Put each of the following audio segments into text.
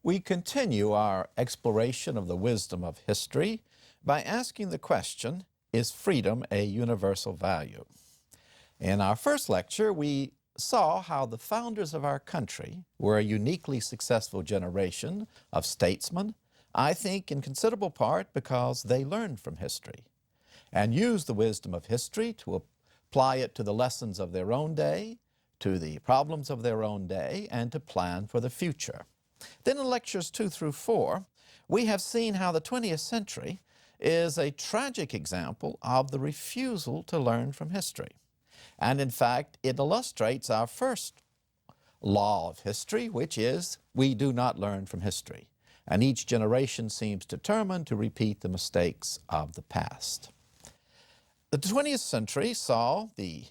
We continue our exploration of the wisdom of history by asking the question, is freedom a universal value? In our first lecture, we saw how the founders of our country were a uniquely successful generation of statesmen, I think in considerable part because they learned from history and used the wisdom of history to apply it to the lessons of their own day, to the problems of their own day, and to plan for the future. Then in lectures 2 through 4, we have seen how the 20th century is a tragic example of the refusal to learn from history. And in fact, it illustrates our first law of history, which is we do not learn from history. And each generation seems determined to repeat the mistakes of the past. The 20th century saw the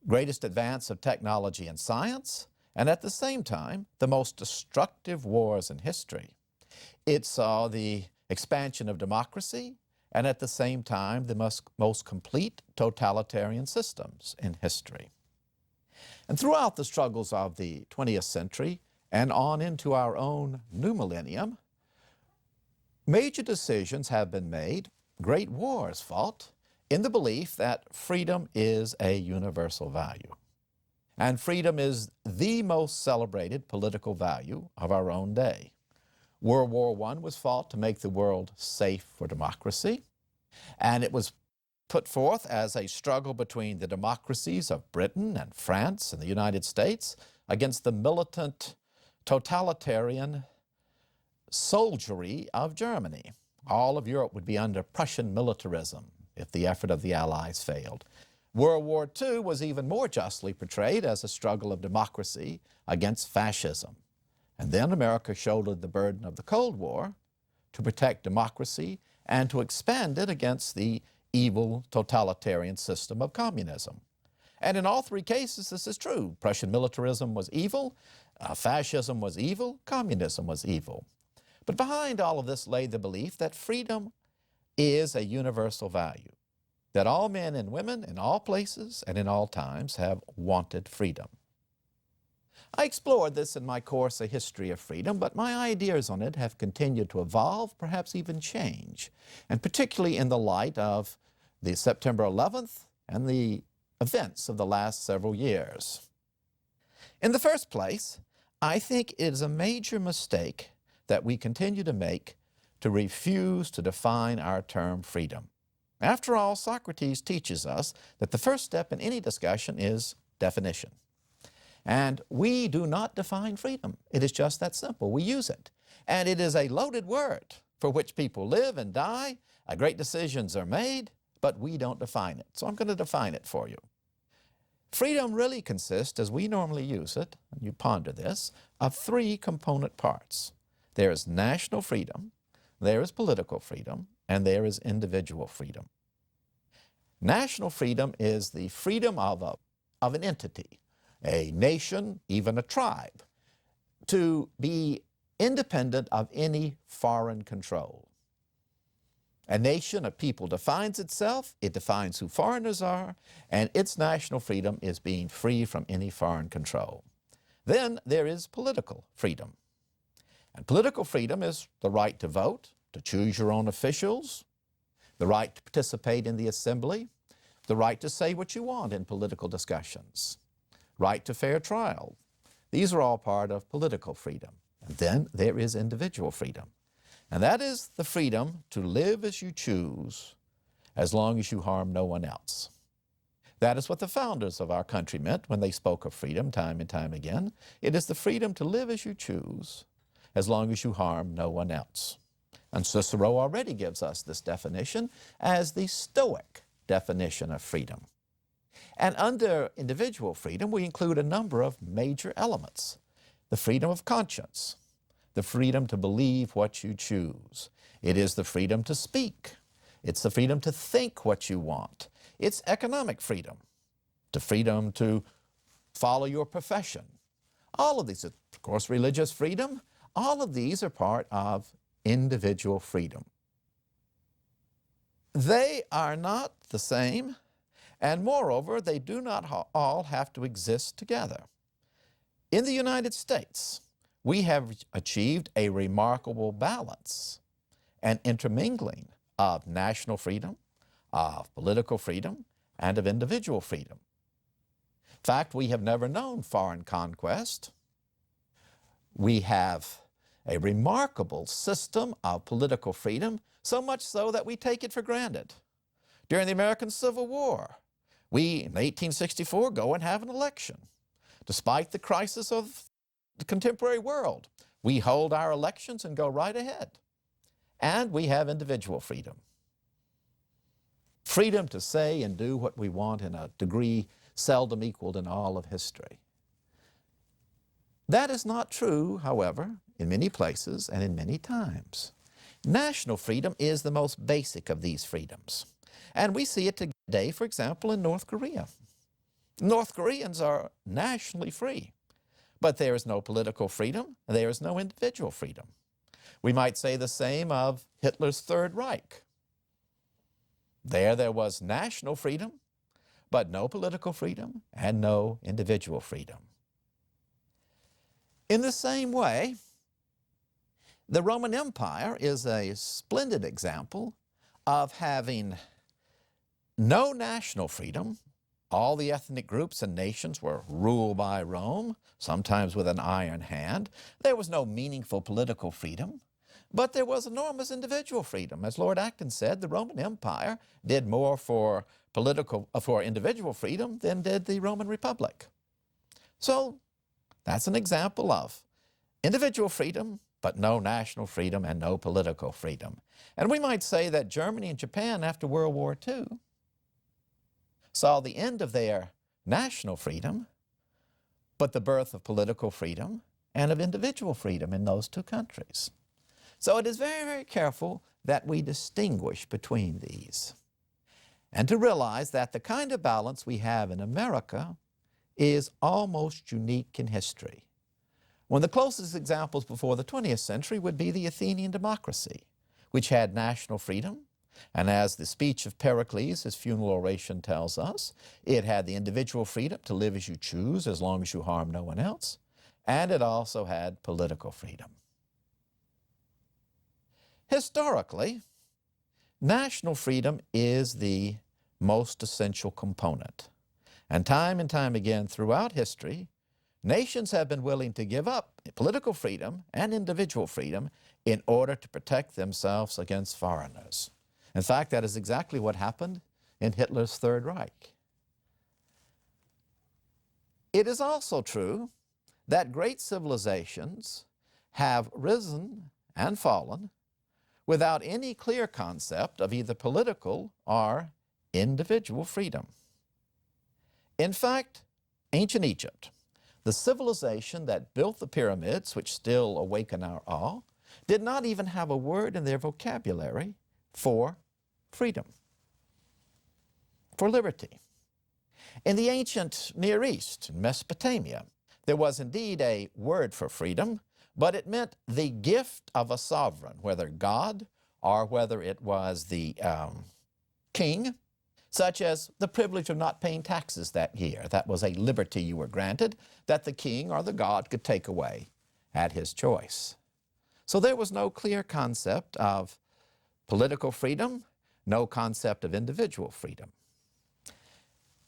greatest advance of technology and science, and at the same time, the most destructive wars in history. It saw the expansion of democracy, and at the same time, the most complete totalitarian systems in history. And throughout the struggles of the 20th century and on into our own new millennium, major decisions have been made, great wars fought, in the belief that freedom is a universal value. And freedom is the most celebrated political value of our own day. World War I was fought to make the world safe for democracy, and it was put forth as a struggle between the democracies of Britain and France and the United States against the militant totalitarian soldiery of Germany. All of Europe would be under Prussian militarism if the effort of the Allies failed. World War II was even more justly portrayed as a struggle of democracy against fascism. And then America shouldered the burden of the Cold War to protect democracy and to expand it against the evil totalitarian system of communism. And in all three cases, this is true. Prussian militarism was evil, fascism was evil, communism was evil. But behind all of this lay the belief that freedom is a universal value, that all men and women in all places and in all times have wanted freedom. I explored this in my course, A History of Freedom, but my ideas on it have continued to evolve, perhaps even change, and particularly in the light of the September 11th and the events of the last several years. In the first place, I think it is a major mistake that we continue to make to refuse to define our term freedom. After all, Socrates teaches us that the first step in any discussion is definition. And we do not define freedom. It is just that simple. We use it. And it is a loaded word for which people live and die. Great decisions are made, but we don't define it. So I'm going to define it for you. Freedom really consists, as we normally use it, and you ponder this, of three component parts. There is national freedom, there is political freedom, and there is individual freedom. National freedom is the freedom of an entity, a nation, even a tribe, to be independent of any foreign control. A nation, a people defines itself, it defines who foreigners are, and its national freedom is being free from any foreign control. Then there is political freedom. And political freedom is the right to vote, to choose your own officials, the right to participate in the assembly, the right to say what you want in political discussions, right to fair trial. These are all part of political freedom. And then there is individual freedom. And that is the freedom to live as you choose as long as you harm no one else. That is what the founders of our country meant when they spoke of freedom time and time again. It is the freedom to live as you choose as long as you harm no one else. And Cicero already gives us this definition as the Stoic definition of freedom. And under individual freedom, we include a number of major elements. The freedom of conscience, the freedom to believe what you choose. It is the freedom to speak. It's the freedom to think what you want. It's economic freedom, the freedom to follow your profession. All of these, of course, religious freedom, all of these are part of individual freedom. They are not the same, and moreover, they do not all have to exist together. In the United States, we have achieved a remarkable balance and intermingling of national freedom, of political freedom, and of individual freedom. In fact, we have never known foreign conquest. We have a remarkable system of political freedom, so much so that we take it for granted. During the American Civil War, we, in 1864, go and have an election. Despite the crisis of the contemporary world, we hold our elections and go right ahead. And we have individual freedom. Freedom to say and do what we want in a degree seldom equaled in all of history. That is not true, however, in many places and in many times. National freedom is the most basic of these freedoms. And we see it today, for example, in North Korea. North Koreans are nationally free, but there is no political freedom, and there is no individual freedom. We might say the same of Hitler's Third Reich. There was national freedom, but no political freedom and no individual freedom. In the same way, the Roman Empire is a splendid example of having no national freedom. All the ethnic groups and nations were ruled by Rome, sometimes with an iron hand. There was no meaningful political freedom, but there was enormous individual freedom. As Lord Acton said, the Roman Empire did more for individual freedom than did the Roman Republic. So that's an example of individual freedom, but no national freedom and no political freedom. And we might say that Germany and Japan after World War II saw the end of their national freedom, but the birth of political freedom and of individual freedom in those two countries. So it is very, very careful that we distinguish between these and to realize that the kind of balance we have in America is almost unique in history. One of the closest examples before the 20th century would be the Athenian democracy, which had national freedom, and as the speech of Pericles, his funeral oration, tells us, it had the individual freedom to live as you choose as long as you harm no one else, and it also had political freedom. Historically, national freedom is the most essential component. And time again throughout history, nations have been willing to give up political freedom and individual freedom in order to protect themselves against foreigners. In fact, that is exactly what happened in Hitler's Third Reich. It is also true that great civilizations have risen and fallen without any clear concept of either political or individual freedom. In fact, ancient Egypt, the civilization that built the pyramids, which still awaken our awe, did not even have a word in their vocabulary for freedom, for liberty. In the ancient Near East, Mesopotamia, there was indeed a word for freedom, but it meant the gift of a sovereign, whether God or whether it was the king, such as the privilege of not paying taxes that year. That was a liberty you were granted that the king or the god could take away at his choice. So there was no clear concept of political freedom, no concept of individual freedom.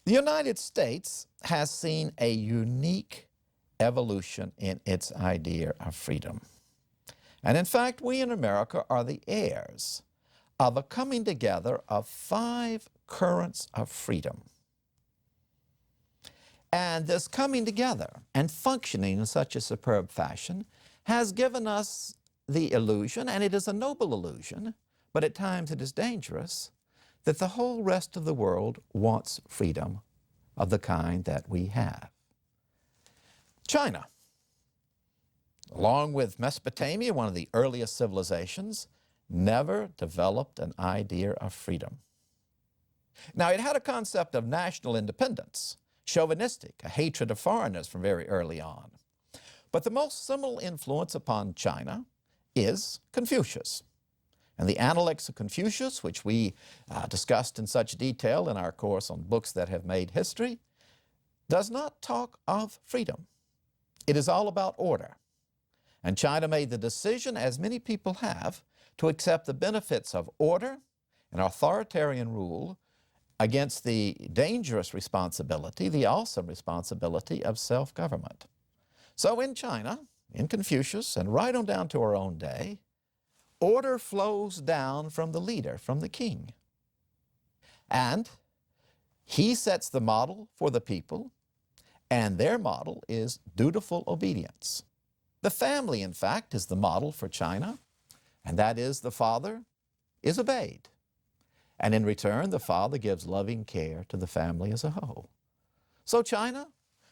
The United States has seen a unique evolution in its idea of freedom. And in fact, we in America are the heirs of a coming together of 5 currents of freedom. And this coming together and functioning in such a superb fashion has given us the illusion, and it is a noble illusion, but at times it is dangerous, that the whole rest of the world wants freedom of the kind that we have. China, along with Mesopotamia, one of the earliest civilizations, never developed an idea of freedom. Now, it had a concept of national independence, chauvinistic, a hatred of foreigners from very early on. But the most seminal influence upon China is Confucius. And the Analects of Confucius, which we discussed in such detail in our course on books that have made history, does not talk of freedom. It is all about order. And China made the decision, as many people have, to accept the benefits of order and authoritarian rule against the dangerous responsibility, the awesome responsibility of self-government. So in China, in Confucius, and right on down to our own day, order flows down from the leader, from the king. And he sets the model for the people, and their model is dutiful obedience. The family, in fact, is the model for China, and that is the father is obeyed. And in return, the father gives loving care to the family as a whole. So China,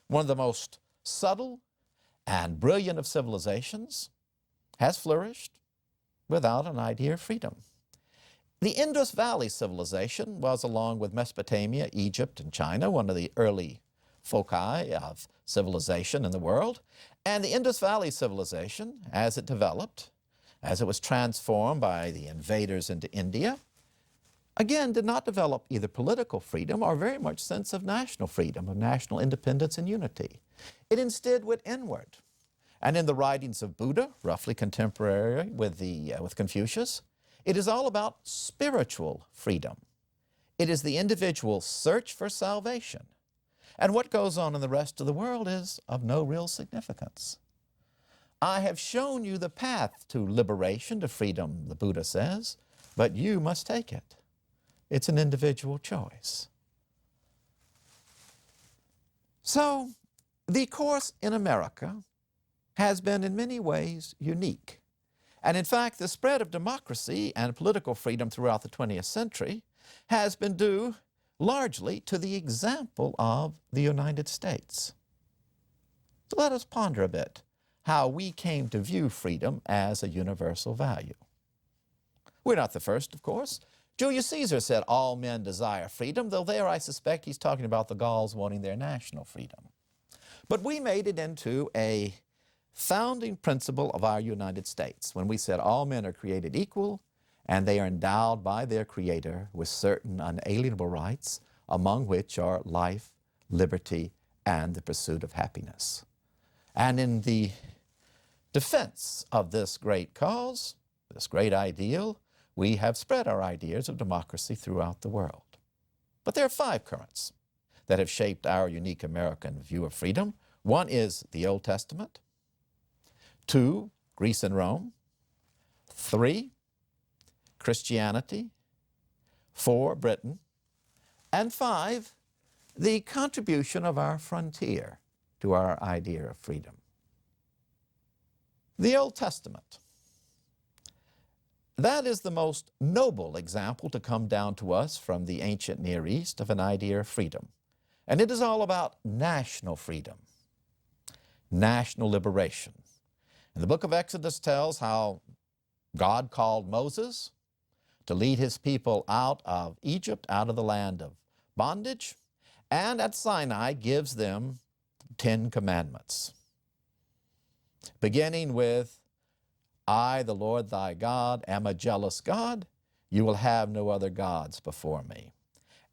one of the most subtle and brilliant of civilizations, has flourished without an idea of freedom. The Indus Valley civilization was, along with Mesopotamia, Egypt, and China, one of the early foci of civilization in the world. And the Indus Valley civilization, as it developed, as it was transformed by the invaders into India, again, did not develop either political freedom or very much sense of national freedom, of national independence and unity. It instead went inward. And in the writings of Buddha, roughly contemporary with Confucius, it is all about spiritual freedom. It is the individual's search for salvation. And what goes on in the rest of the world is of no real significance. I have shown you the path to liberation, to freedom, the Buddha says, but you must take it. It's an individual choice. So, the course in America has been in many ways unique. And in fact, the spread of democracy and political freedom throughout the 20th century has been due largely to the example of the United States. So let us ponder a bit how we came to view freedom as a universal value. We're not the first, of course. Julius Caesar said all men desire freedom, though there I suspect he's talking about the Gauls wanting their national freedom. But we made it into a founding principle of our United States when we said all men are created equal and they are endowed by their Creator with certain unalienable rights, among which are life, liberty, and the pursuit of happiness. And in the defense of this great cause, this great ideal, we have spread our ideas of democracy throughout the world. But there are 5 currents that have shaped our unique American view of freedom. One is the Old Testament. 2, Greece and Rome. 3, Christianity. 4, Britain. And 5, the contribution of our frontier to our idea of freedom. The Old Testament. That is the most noble example to come down to us from the ancient Near East of an idea of freedom. And it is all about national freedom, national liberation. And the book of Exodus tells how God called Moses to lead his people out of Egypt, out of the land of bondage, and at Sinai gives them 10 commandments, beginning with, I, the Lord thy God, am a jealous God. You will have no other gods before me.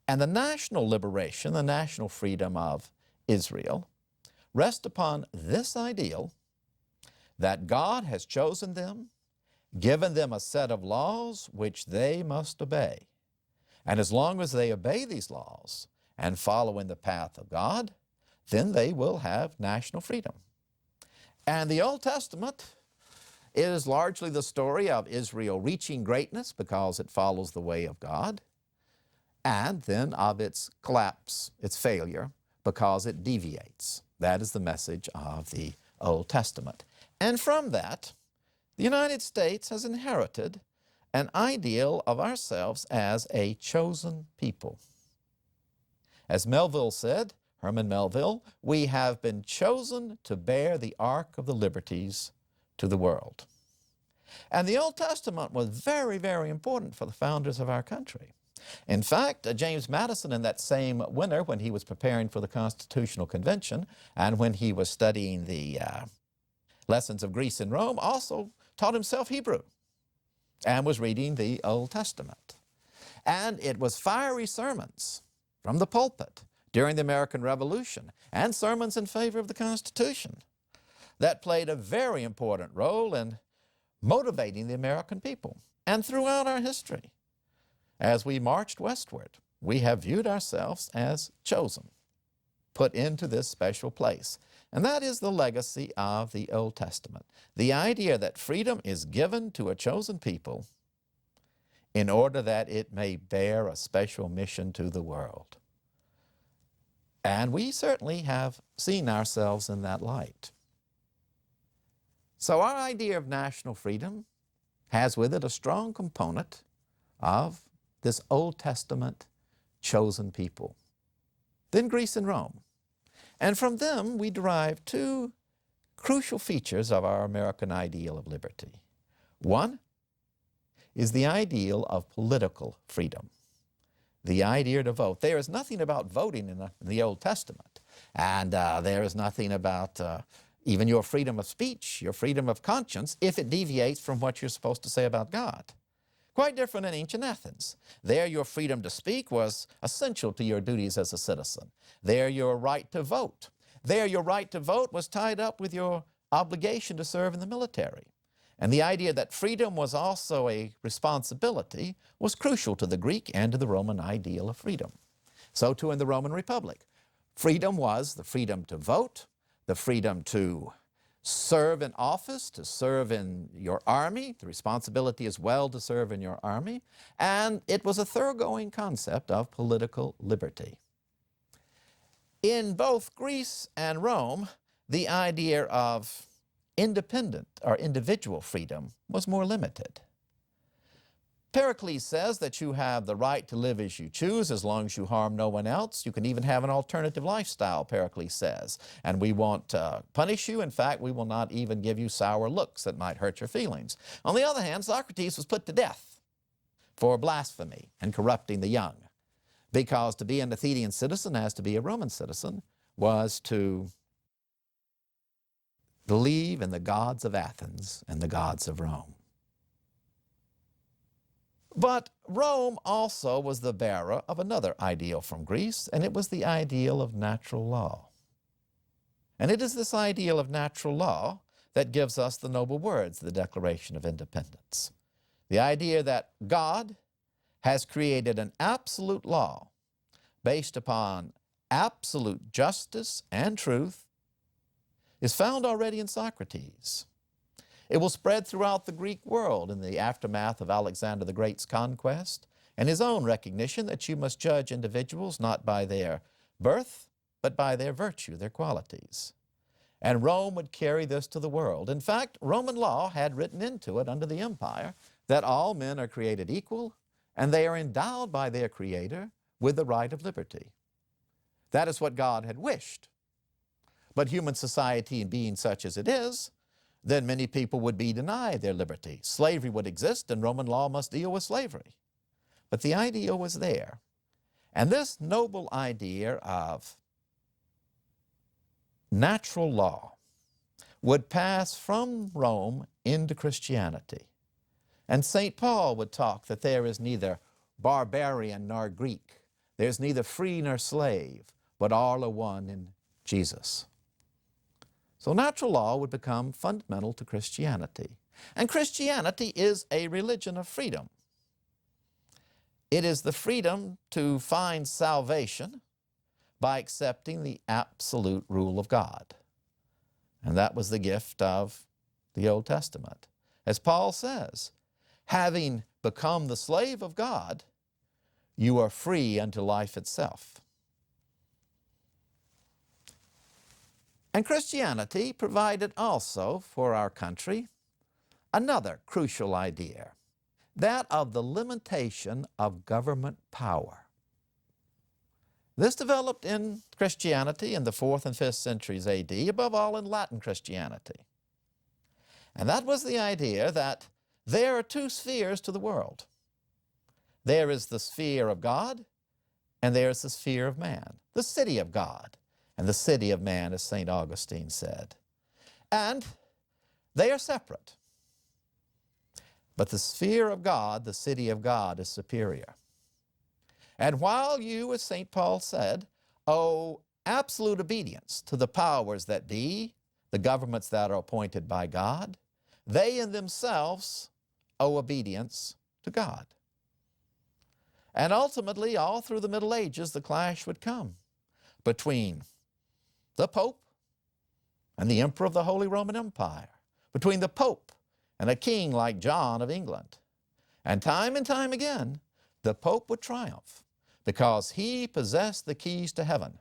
And the national liberation, the national freedom of Israel, rest upon this ideal that God has chosen them, given them a set of laws which they must obey. And as long as they obey these laws and follow in the path of God, then they will have national freedom. And the Old Testament is largely the story of Israel reaching greatness because it follows the way of God, and then of its collapse, its failure, because it deviates. That is the message of the Old Testament. And from that, the United States has inherited an ideal of ourselves as a chosen people. As Melville said, Herman Melville, we have been chosen to bear the ark of the liberties to the world. And the Old Testament was very, very important for the founders of our country. In fact, James Madison, in that same winter when he was preparing for the Constitutional Convention and when he was studying the lessons of Greece and Rome, also taught himself Hebrew and was reading the Old Testament. And it was fiery sermons from the pulpit during the American Revolution and sermons in favor of the Constitution that played a very important role in motivating the American people. And throughout our history, as we marched westward, we have viewed ourselves as chosen, put into this special place. And that is the legacy of the Old Testament. The idea that freedom is given to a chosen people in order that it may bear a special mission to the world. And we certainly have seen ourselves in that light. So our idea of national freedom has with it a strong component of this Old Testament chosen people. Then Greece and Rome. And from them we derive two crucial features of our American ideal of liberty. One is the ideal of political freedom, the idea to vote. There is nothing about voting in the Old Testament, and there is nothing about even your freedom of speech, your freedom of conscience, if it deviates from what you're supposed to say about God. Quite different in ancient Athens. There your freedom to speak was essential to your duties as a citizen. There your right to vote. There your right to vote was tied up with your obligation to serve in the military. And the idea that freedom was also a responsibility was crucial to the Greek and to the Roman ideal of freedom. So too in the Roman Republic. Freedom was the freedom to vote, the freedom to serve in office, to serve in your army, the responsibility as well to serve in your army, and it was a thoroughgoing concept of political liberty. In both Greece and Rome, the idea of independent or individual freedom was more limited. Pericles says that you have the right to live as you choose as long as you harm no one else. You can even have an alternative lifestyle, Pericles says, and we won't punish you. In fact, we will not even give you sour looks that might hurt your feelings. On the other hand, Socrates was put to death for blasphemy and corrupting the young, because to be an Athenian citizen as to be a Roman citizen was to believe in the gods of Athens and the gods of Rome. But Rome also was the bearer of another ideal from Greece, and it was the ideal of natural law. And it is this ideal of natural law that gives us the noble words, the Declaration of Independence. The idea that God has created an absolute law based upon absolute justice and truth is found already in Socrates. It will spread throughout the Greek world in the aftermath of Alexander the Great's conquest and his own recognition that you must judge individuals not by their birth, but by their virtue, their qualities. And Rome would carry this to the world. In fact, Roman law had written into it under the empire that all men are created equal and they are endowed by their Creator with the right of liberty. That is what God had wished. But human society being such as it is, then many people would be denied their liberty. Slavery would exist and Roman law must deal with slavery. But the idea was there. And this noble idea of natural law would pass from Rome into Christianity. And St. Paul would talk that there is neither barbarian nor Greek. There's neither free nor slave, but all are one in Jesus. So natural law would become fundamental to Christianity. And Christianity is a religion of freedom. It is the freedom to find salvation by accepting the absolute rule of God. And that was the gift of the Old Testament. As Paul says, having become the slave of God, you are free unto life itself. And Christianity provided also for our country another crucial idea, that of the limitation of government power. This developed in Christianity in the 4th and 5th centuries AD, above all in Latin Christianity. And that was the idea that there are two spheres to the world. There is the sphere of God, and there is the sphere of man, the city of God, and the city of man, as St. Augustine said. And they are separate. But the sphere of God, the city of God, is superior. And while you, as St. Paul said, owe absolute obedience to the powers that be, the governments that are appointed by God, they in themselves owe obedience to God. And ultimately, all through the Middle Ages, the clash would come between the Pope and the Emperor of the Holy Roman Empire, between the Pope and a king like John of England. And time again, the Pope would triumph because he possessed the keys to heaven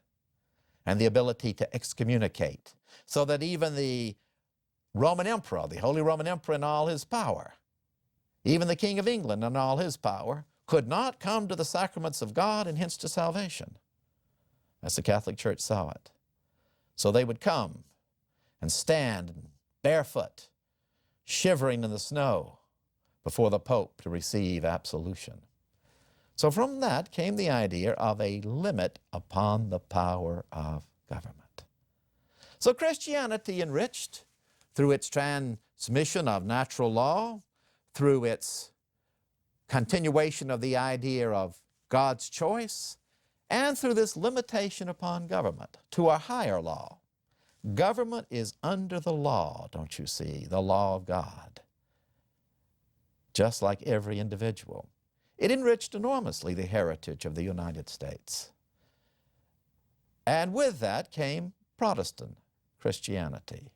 and the ability to excommunicate, so that even the Roman Emperor, the Holy Roman Emperor in all his power, even the King of England in all his power, could not come to the sacraments of God and hence to salvation, as the Catholic Church saw it. So they would come and stand barefoot, shivering in the snow before the Pope to receive absolution. So from that came the idea of a limit upon the power of government. So Christianity, enriched through its transmission of natural law, through its continuation of the idea of God's choice, and through this limitation upon government to a higher law. Government is under the law, don't you see, the law of God, just like every individual. It enriched enormously the heritage of the United States. And with that came Protestant Christianity.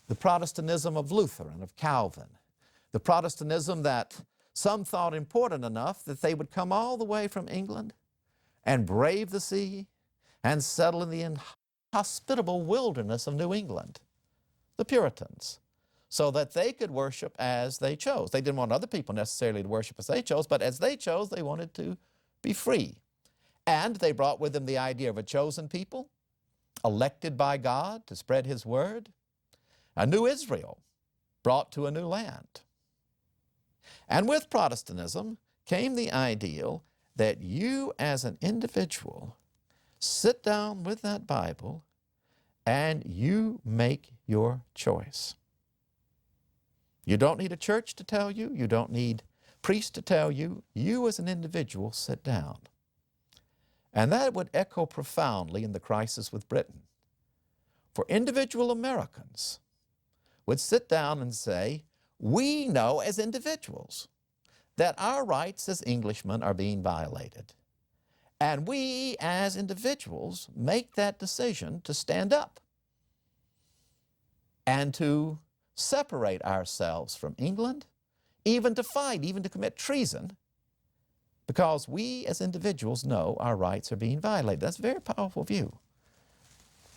The Protestantism of Luther and of Calvin. The Protestantism that some thought important enough that they would come all the way from England and brave the sea and settle in the inhospitable wilderness of New England, the Puritans, so that they could worship as they chose. They didn't want other people necessarily to worship as they chose, but as they chose, they wanted to be free. And they brought with them the idea of a chosen people, elected by God to spread His word, a new Israel brought to a new land. And with Protestantism came the ideal that you as an individual sit down with that Bible and you make your choice. You don't need a church to tell you. You don't need priests to tell you. You as an individual sit down. And that would echo profoundly in the crisis with Britain. For individual Americans would sit down and say, we know as individuals that our rights as Englishmen are being violated. And we as individuals make that decision to stand up and to separate ourselves from England, even to fight, even to commit treason, because we as individuals know our rights are being violated. That's a very powerful view.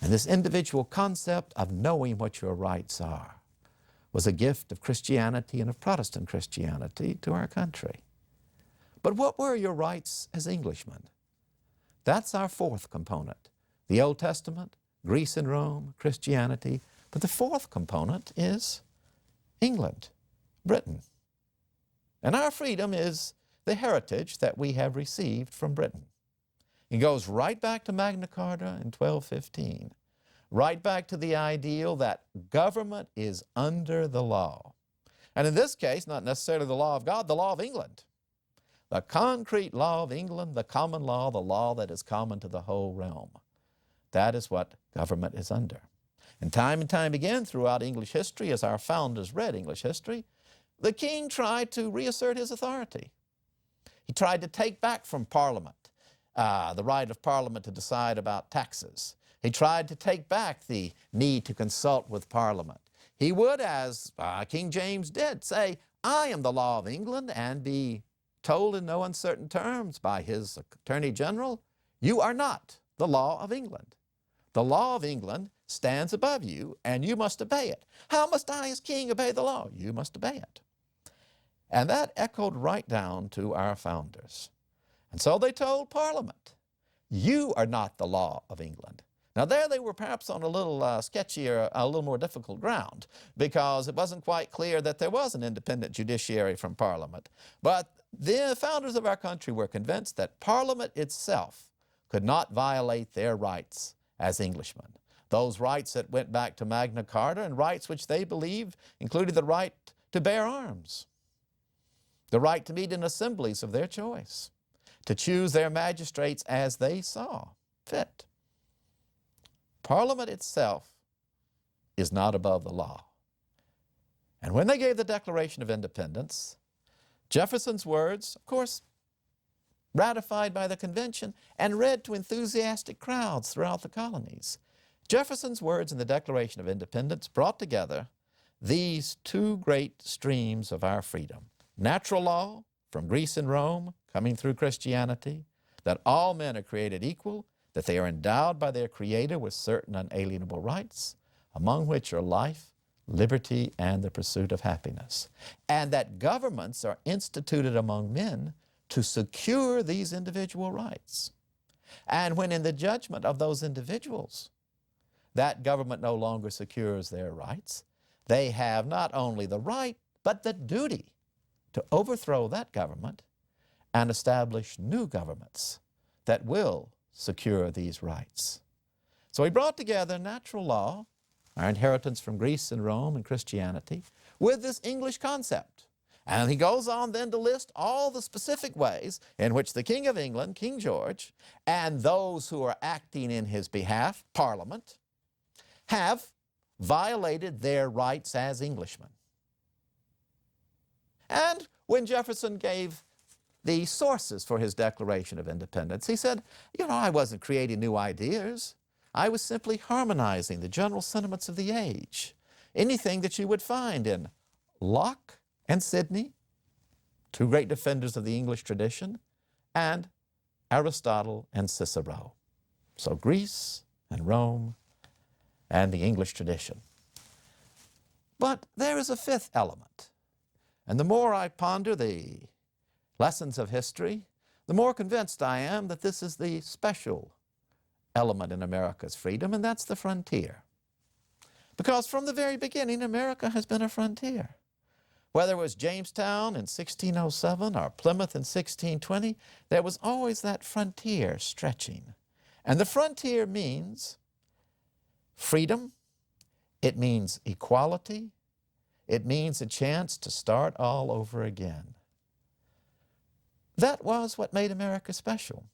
And this individual concept of knowing what your rights are was a gift of Christianity and of Protestant Christianity to our country. But what were your rights as Englishmen? That's our fourth component. The Old Testament, Greece and Rome, Christianity. But the fourth component is England, Britain. And our freedom is the heritage that we have received from Britain. It goes right back to Magna Carta in 1215, right back to the ideal that government is under the law. And in this case, not necessarily the law of God, the law of England. The concrete law of England, the common law, the law that is common to the whole realm. That is what government is under. And time again throughout English history, as our founders read English history, the king tried to reassert his authority. He tried to take back from Parliament the right of Parliament to decide about taxes. He tried to take back the need to consult with Parliament. He would, as King James did, say, I am the law of England, and be told in no uncertain terms by his Attorney General, you are not the law of England. The law of England stands above you, and you must obey it. How must I as king obey the law? You must obey it. And that echoed right down to our founders. And so they told Parliament, you are not the law of England. Now there they were perhaps on a little sketchier, a little more difficult ground, because it wasn't quite clear that there was an independent judiciary from Parliament. But the founders of our country were convinced that Parliament itself could not violate their rights as Englishmen. Those rights that went back to Magna Carta, and rights which they believed included the right to bear arms, the right to meet in assemblies of their choice, to choose their magistrates as they saw fit. Parliament itself is not above the law. And when they gave the Declaration of Independence, Jefferson's words, of course, ratified by the convention and read to enthusiastic crowds throughout the colonies. Jefferson's words in the Declaration of Independence brought together these two great streams of our freedom. Natural law from Greece and Rome, coming through Christianity, that all men are created equal, that they are endowed by their Creator with certain unalienable rights, among which are life, liberty, and the pursuit of happiness. And that governments are instituted among men to secure these individual rights. And when in the judgment of those individuals, that government no longer secures their rights, they have not only the right, but the duty to overthrow that government and establish new governments that will secure these rights. So he brought together natural law, our inheritance from Greece and Rome and Christianity, with this English concept. And he goes on then to list all the specific ways in which the King of England, King George, and those who are acting in his behalf, Parliament, have violated their rights as Englishmen. And when Jefferson gave the sources for his Declaration of Independence, he said, I wasn't creating new ideas. I was simply harmonizing the general sentiments of the age. Anything that you would find in Locke and Sidney, two great defenders of the English tradition, and Aristotle and Cicero. So Greece and Rome and the English tradition. But there is a fifth element. And the more I ponder the lessons of history, the more convinced I am that this is the special element in America's freedom, and that's the frontier. Because from the very beginning, America has been a frontier. Whether it was Jamestown in 1607 or Plymouth in 1620, there was always that frontier stretching. And the frontier means freedom, it means equality, it means a chance to start all over again. That was what made America special.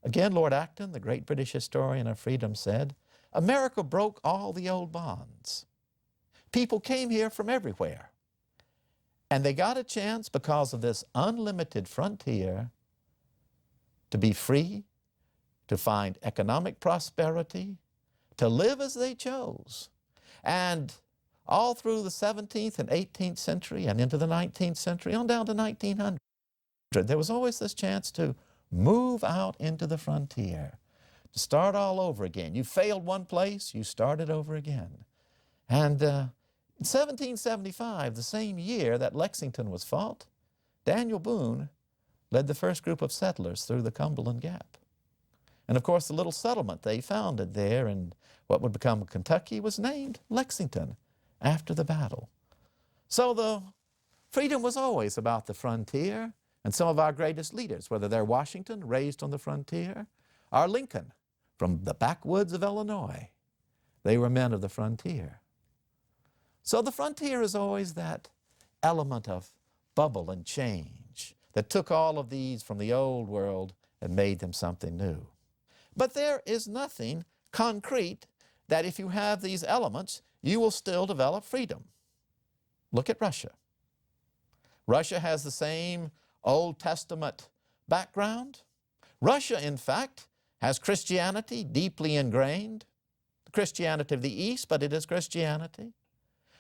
Again, Lord Acton, the great British historian of freedom, said, America broke all the old bonds. People came here from everywhere. And they got a chance because of this unlimited frontier to be free, to find economic prosperity, to live as they chose. And all through the 17th and 18th century and into the 19th century, on down to 1900, there was always this chance to move out into the frontier, to start all over again. You failed one place, you started over again. And in 1775, the same year that Lexington was fought, Daniel Boone led the first group of settlers through the Cumberland Gap. And of course, the little settlement they founded there in what would become Kentucky was named Lexington after the battle. So the freedom was always about the frontier, and some of our greatest leaders, whether they're Washington, raised on the frontier, or Lincoln from the backwoods of Illinois, they were men of the frontier. So the frontier is always that element of bubble and change that took all of these from the old world and made them something new. But there is nothing concrete that if you have these elements, you will still develop freedom. Look at Russia. Russia has the same Old Testament background. Russia, in fact, has Christianity deeply ingrained. The Christianity of the East, but it is Christianity.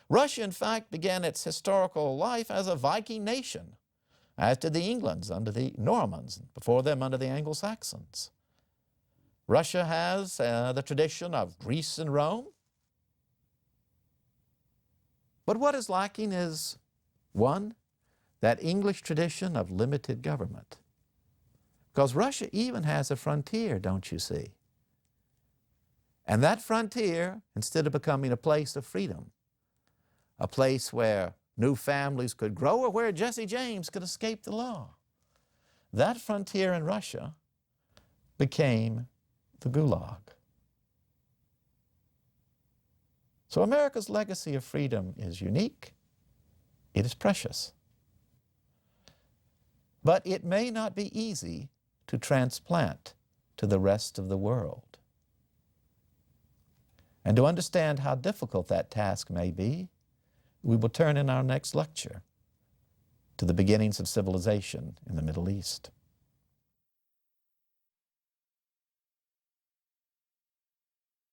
Russia, in fact, began its historical life as a Viking nation, as did the Englands under the Normans, before them under the Anglo-Saxons. Russia has the tradition of Greece and Rome. But what is lacking is, one, that English tradition of limited government. Because Russia even has a frontier, don't you see? And that frontier, instead of becoming a place of freedom, a place where new families could grow or where Jesse James could escape the law, that frontier in Russia became the Gulag. So America's legacy of freedom is unique. It is precious. But it may not be easy to transplant to the rest of the world. And to understand how difficult that task may be, we will turn in our next lecture to the beginnings of civilization in the Middle East.